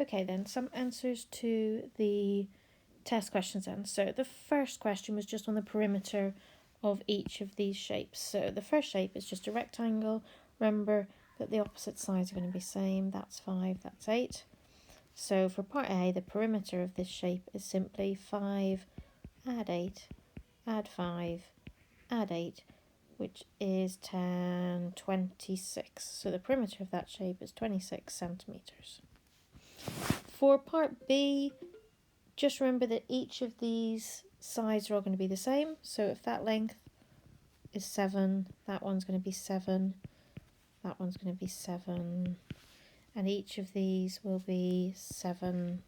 Okay then, some answers to the test questions then. So the first question was just on the perimeter of each of these shapes. So the first shape is just a rectangle. Remember that the opposite sides are going to be same. That's 5, that's 8. So for part A, the perimeter of this shape is simply 5, add 8, add 5, add 8, which is 10, 26. So the perimeter of that shape is 26 centimetres. For part B, just remember that each of these sides are all going to be the same. So if that length is 7, that one's going to be 7, that one's going to be 7, and each of these will be 7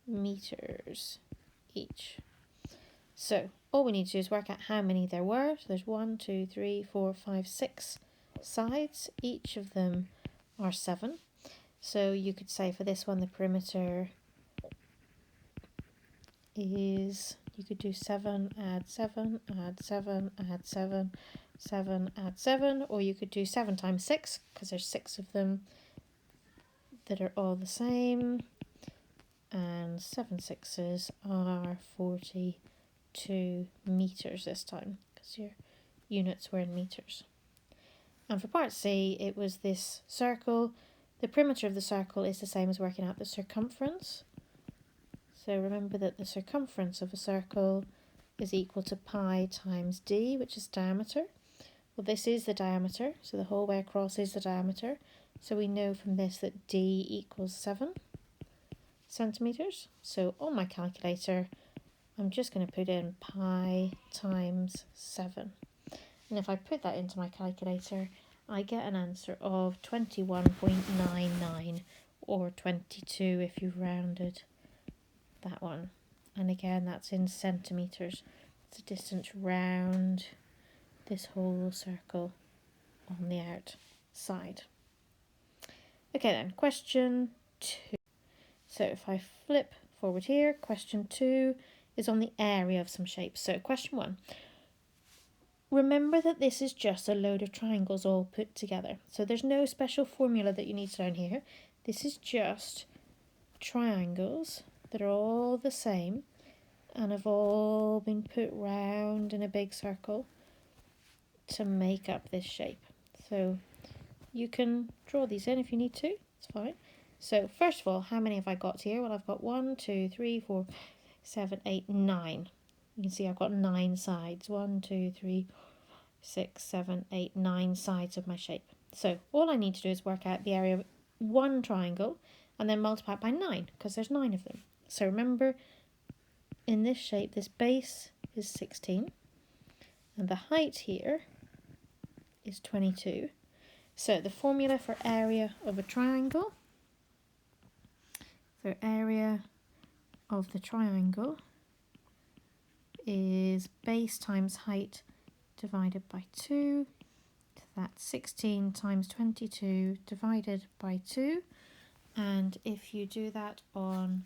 meters each. So all we need to do is work out how many there were. So there's 1, 2, 3, 4, 5, 6 sides. Each of them are 7. So you could say for this one the perimeter is, you could do 7, add 7, add 7, add 7, 7, add 7, or you could do 7 times 6, because there's 6 of them that are all the same, and 7 sixes are 42 meters this time, because your units were in meters. And for part C, it was this circle. The perimeter of the circle is the same as working out the circumference. So remember that the circumference of a circle is equal to pi times d, which is diameter. Well, this is the diameter, so the whole way across is the diameter. So we know from this that d equals 7 centimetres. So on my calculator, I'm just going to put in pi times 7. And if I put that into my calculator, I get an answer of 21.99, or 22 if you've rounded that one. And again, that's in centimetres. It's a distance round this whole circle on the outside. Okay then, question 2. So if I flip forward here, question 2 is on the area of some shapes. So question 1. Remember that this is just a load of triangles all put together. So there's no special formula that you need to learn here. This is just triangles that are all the same and have all been put round in a big circle to make up this shape. So you can draw these in if you need to, it's fine. So first of all, how many have I got here? Well, I've got 1, 2, 3, 4, 7, 8, 9. You can see I've got 9 sides. 1, 2, 3, 6, 7, 8, 9 sides of my shape. So all I need to do is work out the area of one triangle and then multiply it by 9, because there's 9 of them. So remember, in this shape, this base is 16, and the height here is 22. So the formula for area of a triangle, area of the triangle is base times height divided by 2. So that's 16 times 22 divided by 2. And if you do that on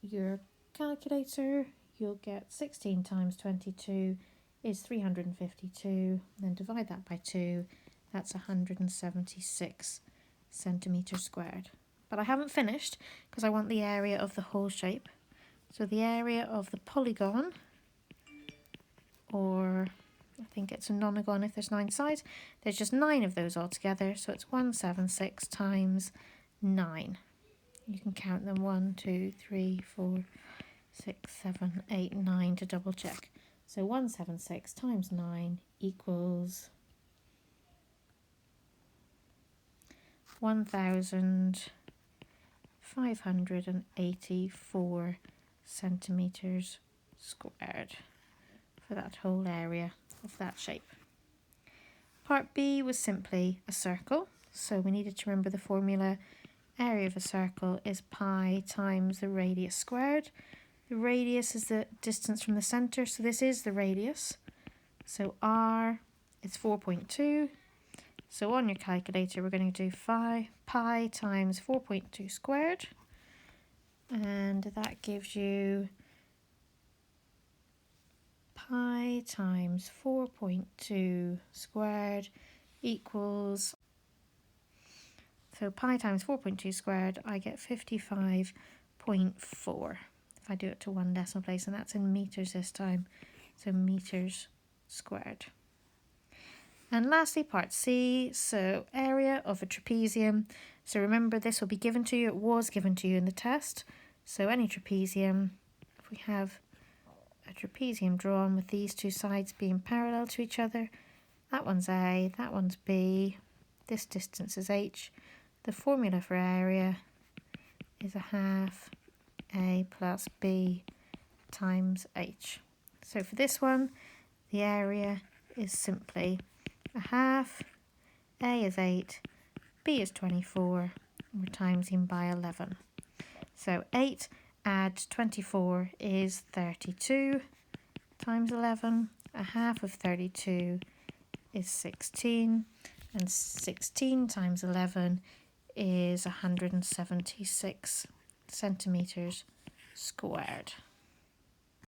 your calculator, you'll get 16 times 22 is 352. Then divide that by 2. That's 176 centimetres squared. But I haven't finished because I want the area of the whole shape. So the area of the polygon, or I think it's a nonagon if there's 9 sides, there's just 9 of those altogether, so it's 176 times 9. You can count them 1, 2, 3, 4, 6, 7, 8, 9 to double check. So 176 times 9 equals 1,584 centimetres squared for that whole area of that shape. Part B was simply a circle, so we needed to remember the formula. Area of a circle is pi times the radius squared. The radius is the distance from the centre, so this is the radius. So r is 4.2. So on your calculator, we're going to do pi times 4.2 squared. And that gives you pi times 4.2 squared equals So pi times 4.2 squared, I get 55.4. If I do it to one decimal place, and that's in meters this time, so meters squared. And lastly, part C, so area of a trapezium. So remember, this will be given to you, it was given to you in the test. So any trapezium, if we have a trapezium drawn with these two sides being parallel to each other, that one's A, that one's B, this distance is H. The formula for area is a half A plus B times H. So for this one, the area is simply a half, A is 8, B is 24, and we're timesing by 11. So 8 add 24 is 32 times 11. A half of 32 is 16, and 16 times 11 is 176 centimetres squared.